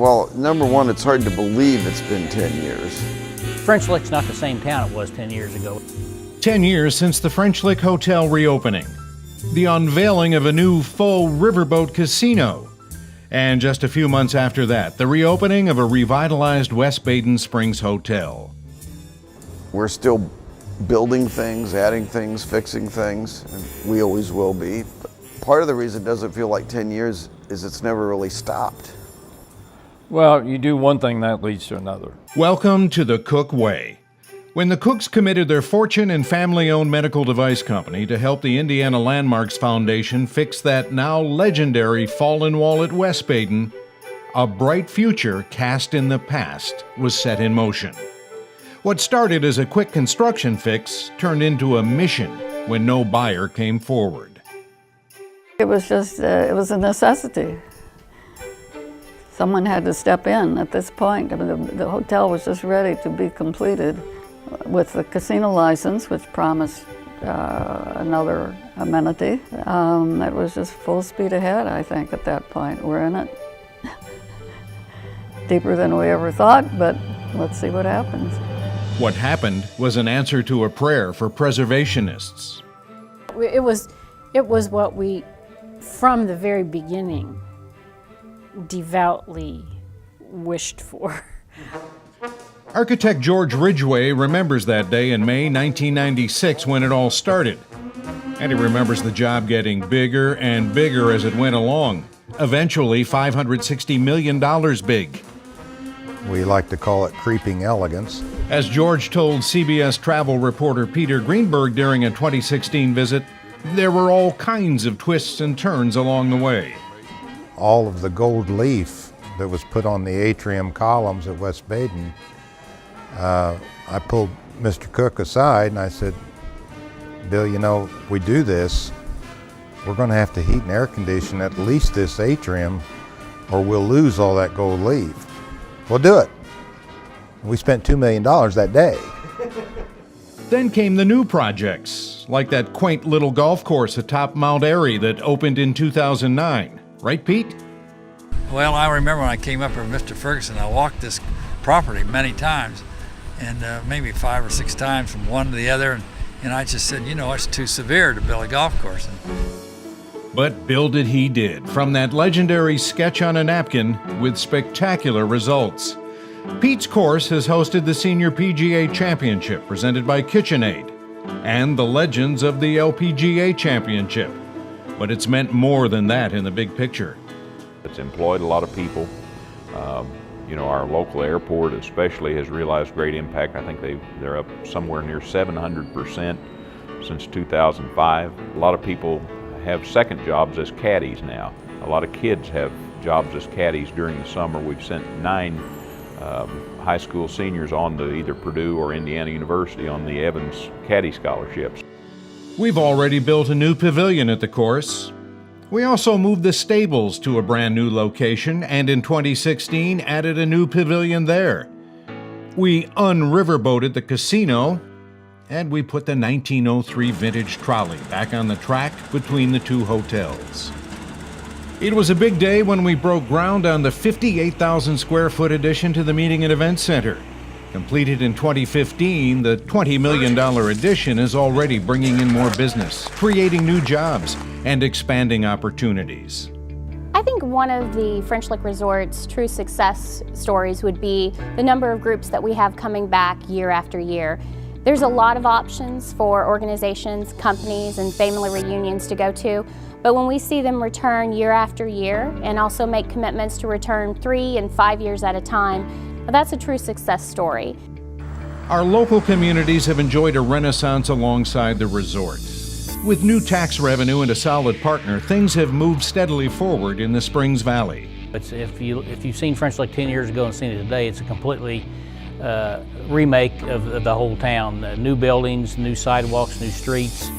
Well, number one, it's hard to believe it's been 10 years. French Lick's not the same town it was 10 years ago. 10 years since the French Lick Hotel reopening, the unveiling of a new faux riverboat casino, and just a few months after that, the reopening of a revitalized West Baden Springs hotel. We're still building things, adding things, fixing things, and we always will be. But part of the reason it doesn't feel like 10 years is it's never really stopped. Well, you do one thing, that leads to another. Welcome to the Cook Way. When the Cooks committed their fortune and family-owned medical device company to help the Indiana Landmarks Foundation fix that now legendary fallen wall at West Baden, a bright future cast in the past was set in motion. What started as a quick construction fix turned into a mission when no buyer came forward. It was just, it was a necessity. Someone had to step in at this point. I mean, the hotel was just ready to be completed with the casino license, which promised another amenity. It was just full speed ahead, I think, at that point. We're in it. Deeper than we ever thought, but let's see what happens. What happened was an answer to a prayer for preservationists. It was what we, from the very beginning, devoutly wished for. Architect George Ridgway remembers that day in May 1996 when it all started. And he remembers the job getting bigger and bigger as it went along. Eventually, $560 million big. We like to call it creeping elegance. As George told CBS travel reporter Peter Greenberg during a 2016 visit, there were all kinds of twists and turns along the way. All of the gold leaf that was put on the atrium columns at West Baden, I pulled Mr. Cook aside and I said, Bill, you know, if we do this, we're going to have to heat and air condition at least this atrium or we'll lose all that gold leaf. We'll do it. We spent $2 million that day. Then came the new projects, like that quaint little golf course atop Mount Airy that opened in 2009. Right, Pete? Well, I remember when I came up with Mr. Ferguson, I walked this property many times, and maybe 5 or 6 times from one to the other, and I just said, you know, it's too severe to build a golf course. But build it he did, from that legendary sketch on a napkin with spectacular results. Pete's course has hosted the Senior PGA Championship presented by KitchenAid and the Legends of the LPGA Championship. But it's meant more than that in the big picture. It's employed a lot of people. You know, our local airport especially has realized great impact. I think they're up somewhere near 700% since 2005. A lot of people have second jobs as caddies now. A lot of kids have jobs as caddies during the summer. We've sent 9 high school seniors on to either Purdue or Indiana University on the Evans Caddy Scholarships. We've already built a new pavilion at the course. We also moved the stables to a brand new location and in 2016 added a new pavilion there. We unriverboated the casino and we put the 1903 vintage trolley back on the track between the two hotels. It was a big day when we broke ground on the 58,000 square foot addition to the Meeting and Event Center. Completed in 2015, the $20 million addition is already bringing in more business, creating new jobs, and expanding opportunities. I think one of the French Lick Resort's true success stories would be the number of groups that we have coming back year after year. There's a lot of options for organizations, companies, and family reunions to go to, but when we see them return year after year and also make commitments to return 3 and 5 years at a time, that's a true success story. Our local communities have enjoyed a renaissance alongside the resort. With new tax revenue and a solid partner, things have moved steadily forward in the Springs Valley. If you've seen French Lick 10 years ago and seen it today, it's a completely remake of the whole town. New buildings, new sidewalks, new streets,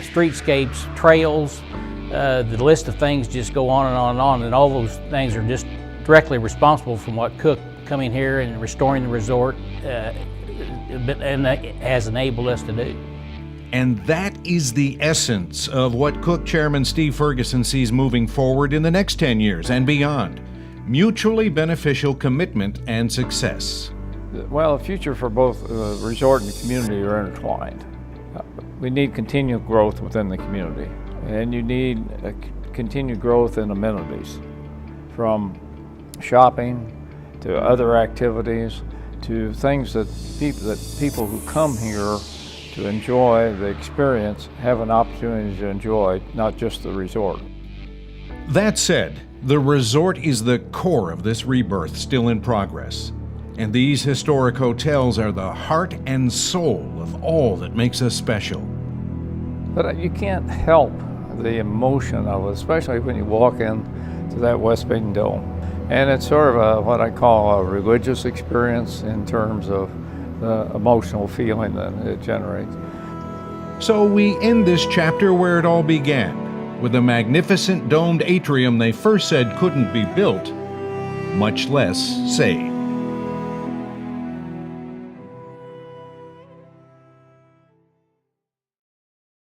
streetscapes, trails. The list of things just go on and on and on, and all those things are just directly responsible from what Cook coming here and restoring the resort and has enabled us to do. And that is the essence of what Cook Chairman Steve Ferguson sees moving forward in the next 10 years and beyond. mutually beneficial commitment and success. Well, the future for both the resort and the community are intertwined. We need continued growth within the community, and you need continued growth in amenities, from shopping to other activities to things that people who come here to enjoy the experience have an opportunity to enjoy, not just the resort. That said, the resort is the core of this rebirth still in progress. And these historic hotels are the heart and soul of all that makes us special. But you can't help the emotion of it, especially when you walk in to that West Baden Dome. And it's sort of what I call a religious experience in terms of the emotional feeling that it generates. So we end this chapter where it all began, with a magnificent domed atrium they first said couldn't be built, much less saved.